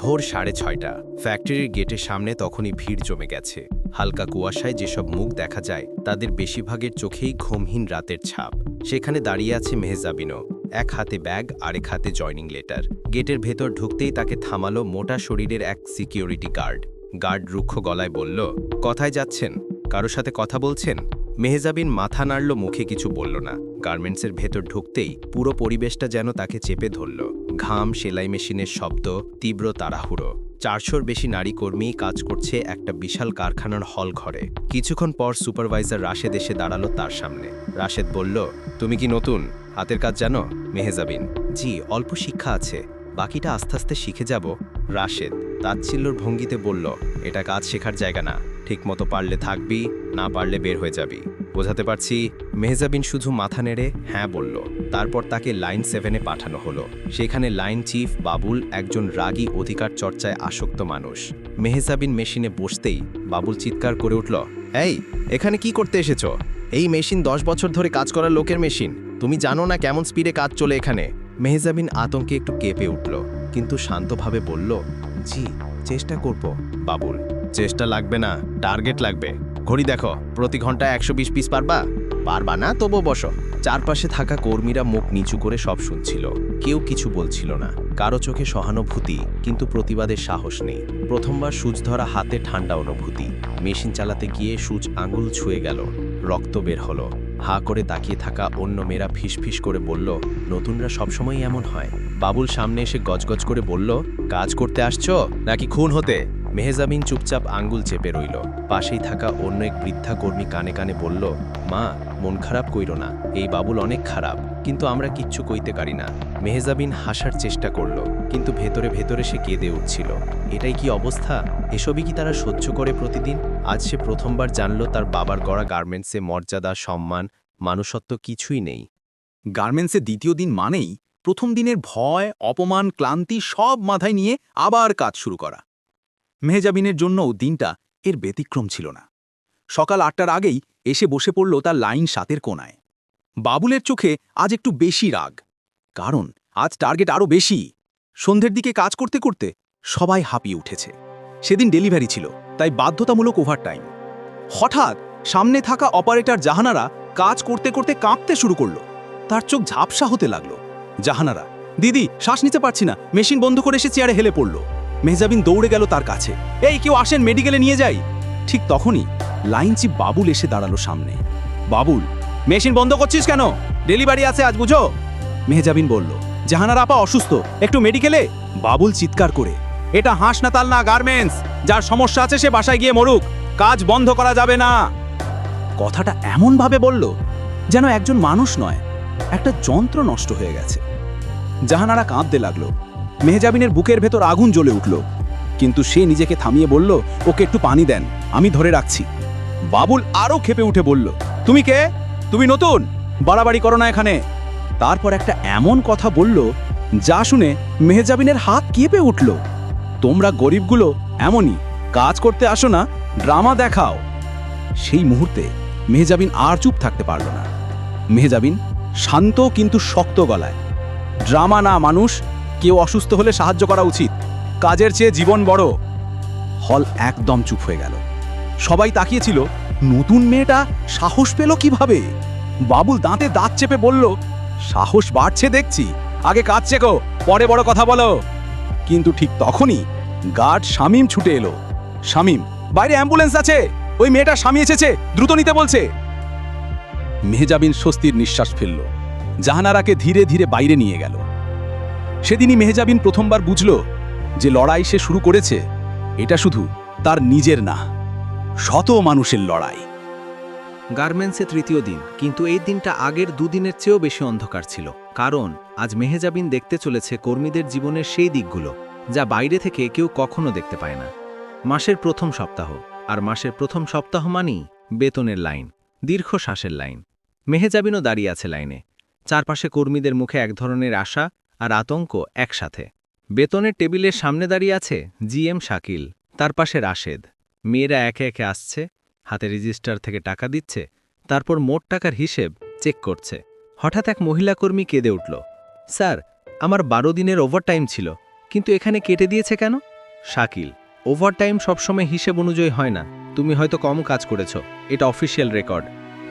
ভোর 6:30। ফ্যাক্টরির গেটের সামনে তখনই ভিড় জমে গেছে। হালকা কুয়াশায় যেসব মুখ দেখা যায় তাদের বেশিরভাগের চোখেই ঘুমহীন রাতের ছাপ। সেখানে দাঁড়িয়ে আছে মেহজাবিনও, এক হাতে ব্যাগ আরেক হাতে জয়নিং লেটার। গেটের ভেতর ঢুকতেই তাকে থামালো মোটা শরীরের এক সিকিউরিটি গার্ড রুক্ষ গলায় বলল, কোথায় যাচ্ছেন? কারো সাথে কথা বলছেন? মেহজাবিন মাথা নাড়ল, মুখে কিছু বলল না। গার্মেন্টসের ভেতর ঢুকতেই পুরো পরিবেশটা যেন তাকে চেপে ধরল। ঘাম, সেলাই মেশিনের শব্দ, তীব্র তাড়াহুড়ো। 400-র বেশি নারী কর্মী কাজ করছে একটা বিশাল কারখানার হল ঘরে। কিছুক্ষণ পর সুপারভাইজার রাশেদ এসে দাঁড়ালো তার সামনে। রাশেদ বলল, তুমি কি নতুন? হাতের কাজ জানো? মেহজাবিন, জি, অল্প শিক্ষা আছে, বাকিটা আস্তে আস্তে শিখে যাব। রাশেদ তাচ্ছিল্যর ভঙ্গিতে বলল, এটা কাজ শেখার জায়গা না, ঠিকমতো পারলে থাকবি, না পারলে বের হয়ে যাবি। বোঝাতে পারছি? মেহজাবিন শুধু মাথা নেড়ে হ্যাঁ বলল। তারপর তাকে লাইন 7-এ পাঠানো হলো। সেখানে লাইন চিফ বাবুল, একজন রাগী অধিকার চর্চায় আসক্ত মানুষ। মেহজাবিন মেশিনে বসতেই বাবুল চিৎকার করে উঠল, এই, এখানে কি করতে এসেছ? এই মেশিন 10 বছর ধরে কাজ করা লোকের মেশিন, তুমি জানো না কেমন স্পিডে কাজ চলে এখানে? মেহজাবিন আতঙ্কে একটু কেঁপে উঠল, কিন্তু শান্তভাবে বলল, জি, চেষ্টা করব। বাবুল, চেষ্টা লাগবে না, টার্গেট লাগবে। ঘড়ি দেখো, প্রতি ঘন্টায় 120 পিস পারবা? পারবা না, তবু বসো। চারপাশে থাকা কর্মীরা মুখ নিচু করে সব শুনছিল, কেউ কিছু বলছিল না। কারো চোখে সহানুভূতি, কিন্তু প্রতিবাদের সাহস নেই। প্রথমবার সূচ ধরা হাতে ঠান্ডা অনুভূতি। মেশিন চালাতে গিয়ে সূচ আঙুল ছুঁয়ে গেল, রক্ত বের হলো। হা করে তাকিয়ে থাকা অন্য মেয়েরা ফিসফিস করে বলল, নতুনরা সবসময় এমন হয়। বাবুল সামনে এসে গজগজ করে বলল, কাজ করতে আসছো নাকি খুন হতে? মেহজাবিন চুপচাপ আঙ্গুল চেপে রইল। পাশেই থাকা অন্য এক বৃদ্ধা কর্মী কানে কানে বলল, মা, মন খারাপ কইরো না, এই বাবুল অনেক খারাপ, কিন্তু আমরা কিচ্ছু কইতে পারি না। মেহজাবিন হাসার চেষ্টা করল, কিন্তু ভেতরে ভেতরে সে কেঁদে উঠছিল। এটাই কি অবস্থা? এসবই কি তারা সহ্য করে প্রতিদিন? আজ সে প্রথমবার জানল তার বাবার গড়া গার্মেন্টসে মর্যাদা, সম্মান, মানুষত্ব কিছুই নেই। গার্মেন্টসে দ্বিতীয় দিন মানেই প্রথম দিনের ভয়, অপমান, ক্লান্তি সব মাথায় নিয়ে আবার কাজ শুরু করা। মেহজাবিনের জন্যও দিনটা এর ব্যতিক্রম ছিল না। সকাল 8টার আগেই এসে বসে পড়ল তার লাইন 7-এর কোনায়। বাবুলের চোখে আজ একটু বেশি রাগ, কারণ আজ টার্গেট আরও বেশি। সন্ধ্যের দিকে কাজ করতে করতে সবাই হাঁপিয়ে উঠেছে। সেদিন ডেলিভারি ছিল, তাই বাধ্যতামূলক ওভারটাইম। হঠাৎ সামনে থাকা অপারেটর জাহানারা কাজ করতে করতে কাঁপতে শুরু করল। তার চোখ ঝাপসা হতে লাগলো। জাহানারা, দিদি, শ্বাস নিতে পারছি না। মেশিন বন্ধ করে এসে চেয়ারে হেলে পড়ল। মেহজাবিন দৌড়ে গেল তার কাছে, এই, কেউ আসেন, মেডিকেলে নিয়ে যাই। ঠিক তখনই লাইন চিফ বাবুল এসে দাঁড়ালো সামনে। বাবুল, মেশিন বন্ধ করছিস কেন? ডেলিভারি আছে আজ, বুঝো। মেহজাবিন বলল, জাহানারা আপা অসুস্থ, একটু মেডিকেলে। বাবুল চিৎকার করে, এটা হাসপাতাল না, গার্মেন্টস। যার সমস্যা আছে সে বাসায় গিয়ে মরুক, কাজ বন্ধ করা যাবে না। কথাটা এমন ভাবে বলল যেন একজন মানুষ নয়, একটা যন্ত্র নষ্ট হয়ে গেছে। জাহানারা কাঁদতে লাগলো। মেহজাবিনের বুকের ভেতর আগুন জ্বলে উঠল, কিন্তু সে নিজেকে থামিয়ে বলল, ওকে একটু পানি দেন, আমি ধরে রাখছি। বাবুল আরও ক্ষেপে উঠে বলল, তুমি কে? তুমি নতুন? বাড়াবাড়ি করো না এখানে। তারপর একটা এমন কথা বলল যা শুনে মেহজাবিনের হাত কেঁপে উঠল। তোমরা গরিবগুলো এমনই, কাজ করতে আসো না, ড্রামা দেখাও। সেই মুহূর্তে মেহজাবিন আর চুপ থাকতে পারল না। মেহজাবিন শান্ত কিন্তু শক্ত গলায়, ড্রামা না মানুষ, কেউ অসুস্থ হলে সাহায্য করা উচিত, কাজের চেয়ে জীবন বড়। হল একদম চুপ হয়ে গেল। সবাই তাকিয়েছিল, নতুন মেয়েটা সাহস পেল কিভাবে? বাবুল দাঁতে দাঁত চেপে বলল, সাহস বাড়ছে দেখছি, আগে কাজ শেখো, পরে বড় কথা বলো। কিন্তু ঠিক তখনই গার্ড শামীম ছুটে এলো। শামীম, বাইরে অ্যাম্বুলেন্স আছে, ওই মেয়েটা স্বামী এসেছে, দ্রুত নিতে বলছে। মেহজাবিন স্বস্তির নিঃশ্বাস ফেলল। জাহানারাকে ধীরে ধীরে বাইরে নিয়ে গেল। সেদিনই মেহজাবিন প্রথমবার বুঝল যে লড়াই সে শুরু করেছে এটা শুধু তার নিজের না, শত মানুষের লড়াই। গার্মেন্টসে তৃতীয় দিন, কিন্তু এই দিনটা আগের দুদিনের চেয়েও বেশি অন্ধকার ছিল। কারণ আজ মেহজাবিন দেখতে চলেছে কর্মীদের জীবনের সেই দিকগুলো যা বাইরে থেকে কেউ কখনো দেখতে পায় না। মাসের প্রথম সপ্তাহ, আর মাসের প্রথম সপ্তাহ মানেই বেতনের লাইন, দীর্ঘ শ্বাসের লাইন। মেহজাবিনও দাঁড়িয়ে আছে লাইনে। চারপাশে কর্মীদের মুখে এক ধরনের আশা আর আতঙ্ক একসাথে। বেতনের টেবিলের সামনে দাঁড়িয়ে আছে জিএম শাকিল, তার পাশে রাশেদ। মেয়েরা একে একে আসছে, হাতে রেজিস্টার থেকে টাকা দিচ্ছে, তারপর মোট টাকার হিসেব চেক করছে। হঠাৎ এক মহিলা কর্মী কেঁদে উঠল, স্যার, আমার 12 দিনের ওভারটাইম ছিল, কিন্তু এখানে কেটে দিয়েছে কেন? শাকিল, ওভারটাইম সবসময় হিসেব অনুযায়ী হয় না। তুমি হয়তো কম কাজ করেছ, এটা অফিসিয়াল রেকর্ড।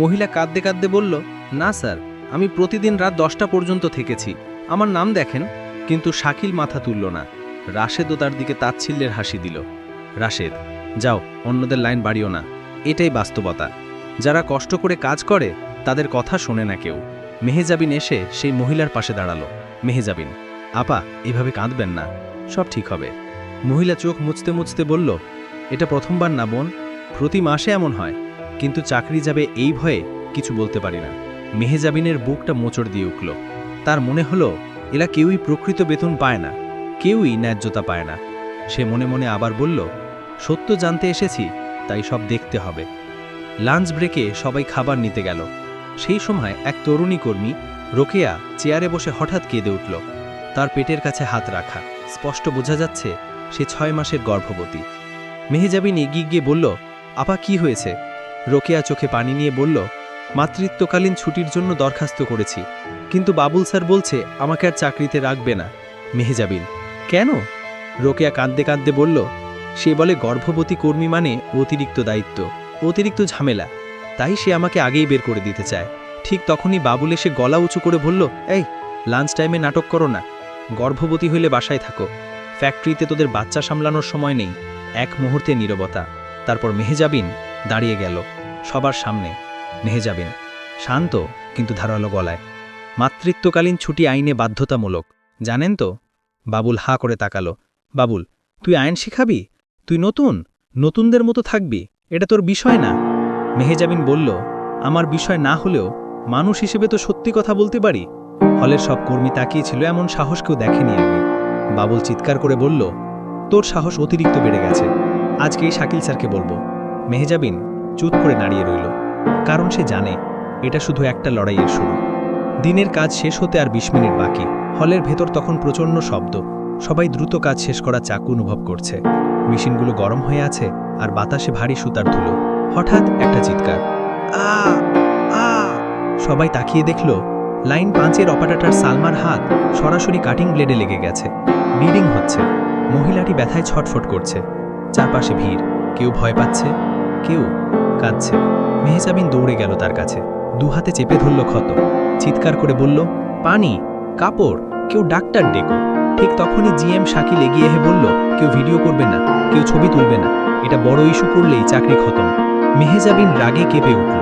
মহিলা কাঁদতে কাঁদতে বলল, না স্যার, আমি প্রতিদিন রাত 10টা পর্যন্ত থেকেছি, আমার নাম দেখেন। কিন্তু শাকিল মাথা তুলল না। রাশেদও তার দিকে তাচ্ছিল্যের হাসি দিল। রাশেদ, যাও, অন্যদের লাইন বাড়িও না। এটাই বাস্তবতা। যারা কষ্ট করে কাজ করে তাদের কথা শোনে না কেউ। মেহেজাবিন এসে সেই মহিলার পাশে দাঁড়ালো। মেহেজাবিন, আপা, এভাবে কাঁদবেন না, সব ঠিক হবে। মহিলা চোখ মুছতে মুছতে বলল, এটা প্রথমবার না বোন, প্রতি মাসে এমন হয়, কিন্তু চাকরি যাবে এই ভয়ে কিছু বলতে পারি না। মেহেজাবিনের বুকটা মোচড় দিয়ে উঠল। তার মনে হলো এরা কেউই প্রকৃত বেতন পায় না, কেউই ন্যায্যতা পায় না। সে মনে মনে আবার বলল, সত্য জানতে এসেছি, তাই সব দেখতে হবে। লাঞ্চ ব্রেকে সবাই খাবার নিতে গেল। সেই সময় এক তরুণী কর্মী রোকেয়া চেয়ারে বসে হঠাৎ কেঁদে উঠল। তার পেটের কাছে হাত রাখা, স্পষ্ট বোঝা যাচ্ছে সে 6 মাসের গর্ভবতী। মেহেজাবিন এগিয়ে গিয়ে বলল, আপা, কি হয়েছে? রোকেয়া চোখে পানি নিয়ে বলল, মাতৃত্বকালীন ছুটির জন্য দরখাস্ত করেছি, কিন্তু বাবুল স্যার বলছে আমাকে আর চাকরিতে রাখবে না। মেহেজাবিন, কেন? রোকেয়া কাঁদতে কাঁদতে বলল, সে বলে গর্ভবতী কর্মী মানে অতিরিক্ত দায়িত্ব, অতিরিক্ত ঝামেলা, তাই সে আমাকে আগেই বের করে দিতে চায়। ঠিক তখনই বাবুল এসে গলা উঁচু করে বলল, এই, লাঞ্চ টাইমে নাটক করো না, গর্ভবতী হইলে বাসায় থাকো, ফ্যাক্টরিতে তোদের বাচ্চা সামলানোর সময় নেই। এক মুহূর্তে নীরবতা। তারপর মেহেজাবিন দাঁড়িয়ে গেল সবার সামনে। মেহেজাবিন শান্ত কিন্তু ধারালো গলায়, মাতৃত্বকালীন ছুটি আইনে বাধ্যতামূলক, জানেন তো? বাবুল হা করে তাকালো। বাবুল, তুই আইন শিখাবি? তুই নতুনদের মতো থাকবি? এটা তোর বিষয় না। মেহেজাবিন বলল, আমার বিষয় না হলেও মানুষ হিসেবে তো সত্যি কথা বলতে পারি। হলের সব কর্মী তাকিয়েছিল, এমন সাহস কেউ দেখেনি আগে। বাবুল চিৎকার করে বলল, তোর সাহস অতিরিক্ত বেড়ে গেছে, আজকেই শাকিল স্যারকে বলবো। মেহেজাবিন চুপ করে দাঁড়িয়ে রইল, কারণ সে জানে এটা শুধু একটা লড়াইয়ের শুরু। দিনের কাজ শেষ হতে আর 20 মিনিট বাকি। হলের ভেতর তখন প্রচণ্ড শব্দ, সবাই দ্রুত কাজ শেষ করা চাকু অনুভব করছে। মেশিনগুলো গরম হয়ে আছে আর বাতাসে ভারী সুতার ধুলো। হঠাৎ একটা চিৎকার, আ আ! সবাই তাকিয়ে দেখল লাইন 5-এর অপারেটর সালমার হাত সরাসরি কাটিং ব্লেডে লেগে গেছে। ব্লিডিং হচ্ছে। মহিলাটি ব্যথায় ছটফট করছে। চারপাশে ভিড়, কেউ ভয় পাচ্ছে, কেউ কাঁদছে। মেহেজাবিন দৌড়ে গেল তার কাছে, দুহাতে চেপে ধরল ক্ষত, চিৎকার করে বলল, পানি, কাপড়, কেউ ডাক্তার ডেকো। ঠিক তখনই জিএম শাকিল এগিয়ে এসে বলল, কেউ ভিডিও করবে না, কেউ ছবি তুলবে না, এটা বড় ইস্যু করলেই চাকরি খতম। মেহেজাবিন রাগে কেঁপে উঠল,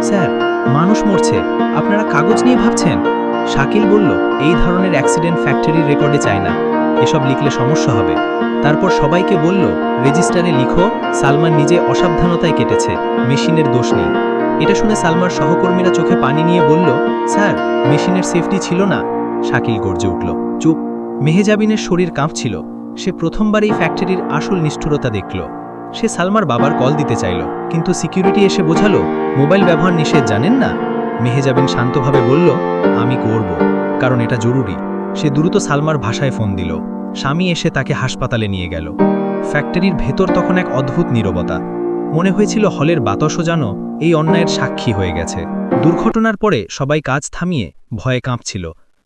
স্যার, মানুষ মরছে, আপনারা কাগজ নিয়ে ভাবছেন? শাকিল বলল, এই ধরনের অ্যাক্সিডেন্ট ফ্যাক্টরির রেকর্ডে চায় না, এসব লিখলে সমস্যা হবে। তারপর সবাইকে বলল, রেজিস্টারে লিখো সালমান নিজে অসাবধানতায় কেটেছে, মেশিনের দোষ নেই। এটা শুনে সালমার সহকর্মীরা চোখে পানি নিয়ে বলল, স্যার, মেশিনের সেফটি ছিল না। শাকিল গর্জে উঠল, চুপ। মেহেজাবিনের শরীর কাঁপছিল। সে প্রথমবার এই ফ্যাক্টরির আসল নিষ্ঠুরতা দেখল। সে সালমার বাবার কল দিতে চাইল, কিন্তু সিকিউরিটি এসে বোঝালো মোবাইল ব্যবহার নিষেধ, জানেন না? মেহেজাবিন শান্তভাবে বলল, আমি করব, কারণ এটা জরুরি। সে দ্রুত সালমার ভাষায় ফোন দিল। স্বামী এসে তাকে হাসপাতালে নিয়ে গেল। ফ্যাক্টরির ভেতর তখন এক অদ্ভুত নীরবতা। মনে হয়েছিল হলের বাতাসও যেন এই অন্যায়ের সাক্ষী হয়ে গেছে। দুর্ঘটনার পরে সবাই কাজ থামিয়ে ভয়ে কাঁপছিল,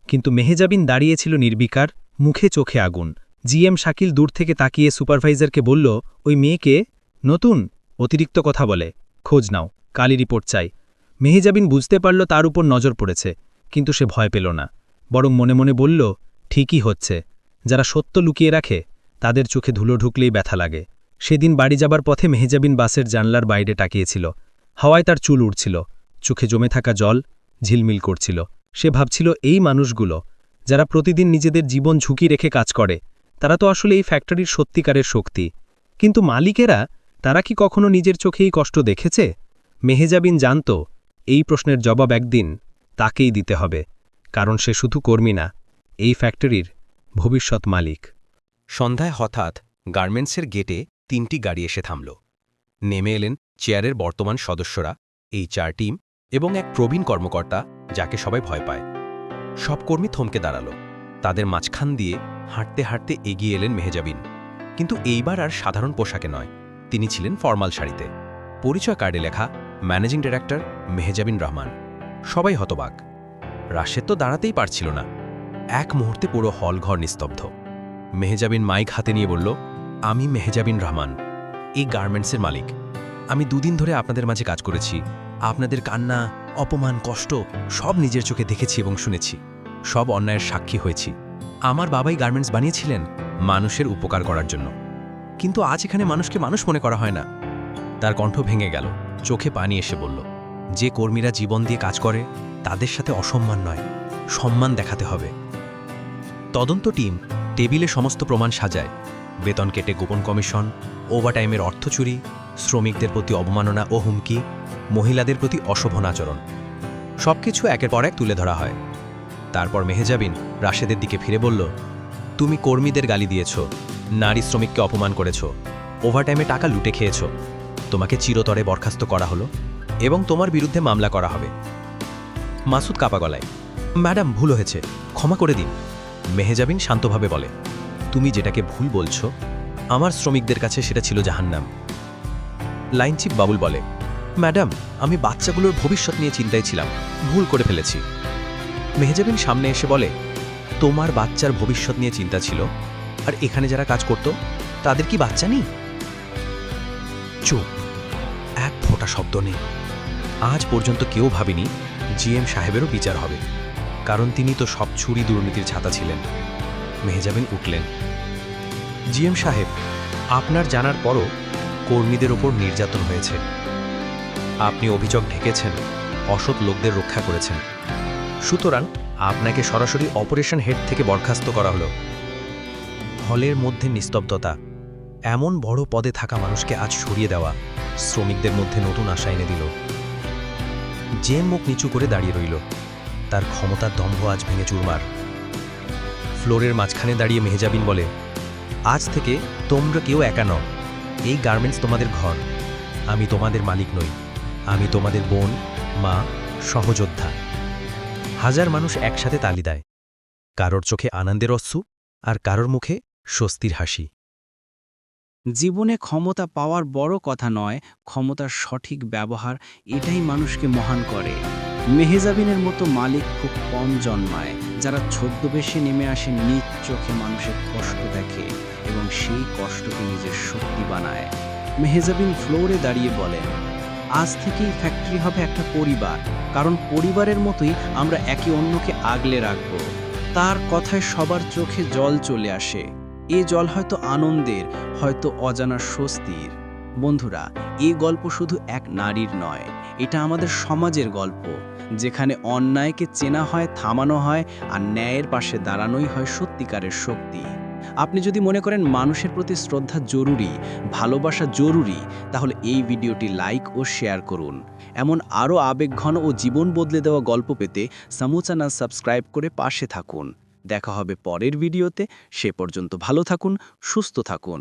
কিন্তু মেহেজাবিন দাঁড়িয়েছিল নির্বিকার, মুখে চোখে আগুন। জিএম শাকিল দূর থেকে তাকিয়ে সুপারভাইজারকে বলল, ওই মেয়েকে নতুন, অতিরিক্ত কথা বলে, খোঁজ নাও, কালই রিপোর্ট চাই। মেহেজাবিন বুঝতে পারল তার উপর নজর পড়েছে, কিন্তু সে ভয় পেল না, বরং মনে মনে বলল, ঠিকই হচ্ছে। যারা সত্য লুকিয়ে রাখে তাদের চোখে ধুলো ঢুকলেই ব্যথা লাগে। সেদিন বাড়ি যাবার পথে মেহেজাবিন বাসের জানলার বাইরে তাকিয়েছিল। হাওয়ায় তার চুল উড়ছিল, চোখে জমে থাকা জল ঝিলমিল করছিল। সে ভাবছিল, এই মানুষগুলো যারা প্রতিদিন নিজেদের জীবন ঝুঁকি রেখে কাজ করে, তারা তো আসলে এই ফ্যাক্টরির সত্যিকারের শক্তি। কিন্তু মালিকেরা, তারা কি কখনো নিজের চোখেই কষ্ট দেখেছে? মেহেজাবিন জানত এই প্রশ্নের জবাব একদিন তাকেই দিতে হবে, কারণ সে শুধু কর্মী না, এই ফ্যাক্টরির ভবিষ্যৎ মালিক। সন্ধ্যায় হঠাৎ গার্মেন্টসের গেটে 3টি গাড়ি এসে থামল। নেমে এলেন চেয়ারের বর্তমান সদস্যরা, HR টিম এবং এক প্রবীণ কর্মকর্তা যাকে সবাই ভয় পায়। সব কর্মী থমকে দাঁড়াল। তাদের মাঝখান দিয়ে হাঁটতে হাঁটতে এগিয়ে এলেন মেহেজাবিন, কিন্তু এইবার আর সাধারণ পোশাকে নয়, তিনি ছিলেন ফরমাল শাড়িতে। পরিচয় কার্ডে লেখা ম্যানেজিং ডিরেক্টর মেহেজাবিন রহমান। সবাই হতবাক। রাশেদ তো দাঁড়াতেই পারছিল না। এক মুহূর্তে পুরো হল ঘর নিস্তব্ধ। মেহেজাবিন মাইক হাতে নিয়ে বলল, আমি মেহজাবিন রহমান, এই গার্মেন্টসের মালিক। আমি দুদিন ধরে আপনাদের মাঝে কাজ করেছি। আপনাদের কান্না, অপমান, কষ্ট সব নিজের চোখে দেখেছি এবং শুনেছি। সব অন্যায়ের সাক্ষী হয়েছি। আমার বাবাই গার্মেন্টস বানিয়েছিলেন মানুষের উপকার করার জন্য, কিন্তু আজ এখানে মানুষকে মানুষ মনে করা হয় না। তার কণ্ঠ ভেঙে গেল, চোখে পানি এসে বলল, যে কর্মীরা জীবন দিয়ে কাজ করে তাদের সাথে অসম্মান নয়, সম্মান দেখাতে হবে। তদন্ত টিম টেবিলে সমস্ত প্রমাণ সাজায়। বেতন কেটে গোপন কমিশন, ওভারটাইমের অর্থ চুরি, শ্রমিকদের প্রতি অবমাননা ও হুমকি, মহিলাদের প্রতি অশোভন আচরণ, সবকিছু একের পর এক তুলে ধরা হয়। তারপর মেহজাবিন রাশেদের দিকে ফিরে বলল, তুমি কর্মীদের গালি দিয়েছ, নারী শ্রমিককে অপমান করেছ, ওভারটাইমে টাকা লুটে খেয়েছ। তোমাকে চিরতরে বরখাস্ত করা হলো এবং তোমার বিরুদ্ধে মামলা করা হবে। মাসুদ কাপা গলায়, ম্যাডাম ভুল হয়েছে, ক্ষমা করে দিন। মেহজাবিন শান্তভাবে বলে, তুমি যেটাকে ভুল বলছো, আমার শ্রমিকদের কাছে সেটা ছিল জাহান্নাম। লাইনচিপ বাবুল বলে, ম্যাডাম আমি বাচ্চাগুলোর ভবিষ্যৎ নিয়ে চিন্তায় ছিলাম, ভুল করে ফেলেছি। মেহজাবিন সামনে এসে বলে, তোমার বাচ্চার ভবিষ্যৎ নিয়ে চিন্তা ছিল, আর এখানে যারা কাজ করত তাদের কি বাচ্চা নেই? চুপ, এক ফোঁটা শব্দ নেই। আজ পর্যন্ত কেউ ভাবেনি জিএম সাহেবেরও বিচার হবে, কারণ তিনি তো সব চুরি দুর্নীতির ছাতা ছিলেন। মেহজাবিন উঠলেন, জিএম সাহেব, আপনার জানার পরও কর্মীদের ওপর নির্যাতন হয়েছে। আপনি অভিযোগ ঢেকেছেন, অসৎ লোকদের রক্ষা করেছেন, সুতরাং আপনাকে সরাসরি অপারেশন হেড থেকে বরখাস্ত করা হলো। হলের মধ্যে নিস্তব্ধতা। এমন বড় পদে থাকা মানুষকে আজ সরিয়ে দেওয়া শ্রমিকদের মধ্যে নতুন আশা এনে দিল। জেম মুখ নিচু করে দাঁড়িয়ে রইল, তার ক্ষমতার দম্ভ আজ ভেঙে চুরমার। ফ্লোরের মাঝখানে দাঁড়িয়ে মেহজাবিন বলে, আজ থেকে তোমরা কেউ একা নও, এই গার্মেন্টস তোমাদের ঘর। আমি তোমাদের মালিক নই, আমি তোমাদের বোন, মা, সহযোদ্ধা। হাজার মানুষ একসাথে তালি দেয়, কারোর চোখে আনন্দের অশ্রু আর কারোর মুখে স্বস্তির হাসি। জীবনে ক্ষমতা পাওয়ার বড় কথা নয়, ক্ষমতার সঠিক ব্যবহার এটাই মানুষকে মহান করে। মেহজাবিনের মতো মালিক খুব কম জন্মায়, যারা ছদ্মবেশে নেমে আসে, নিজ চোখে মানুষের কষ্ট দেখে এবং সেই কষ্টকে নিজের শক্তি বানায়। মেহজাবিন ফ্লোরে দাঁড়িয়ে বলেন, আজ থেকেই ফ্যাক্টরি হবে একটা পরিবার, কারণ পরিবারের মতোই আমরা একে অন্যকে আগলে রাখব। তার কথায় সবার চোখে জল চলে আসে। এ জল হয়তো আনন্দের, হয়তো অজানা স্বস্তির। বন্ধুরা, এই গল্প শুধু এক নারীর নয়, এটা আমাদের সমাজের গল্প, যেখানে অন্যায়কে চেনা হয়, থামানো হয়, আর ন্যায়ের পাশে দাঁড়ানোই হয় সত্যিকারের শক্তি। আপনি যদি মনে করেন মানুষের প্রতি শ্রদ্ধা জরুরি, ভালোবাসা জরুরি, তাহলে এই ভিডিওটি লাইক ও শেয়ার করুন। এমন আরও আবেগঘন ও জীবন বদলে দেওয়া গল্প পেতে সামুচানা সাবস্ক্রাইব করে পাশে থাকুন। দেখা হবে পরের ভিডিওতে। সে পর্যন্ত ভালো থাকুন, সুস্থ থাকুন।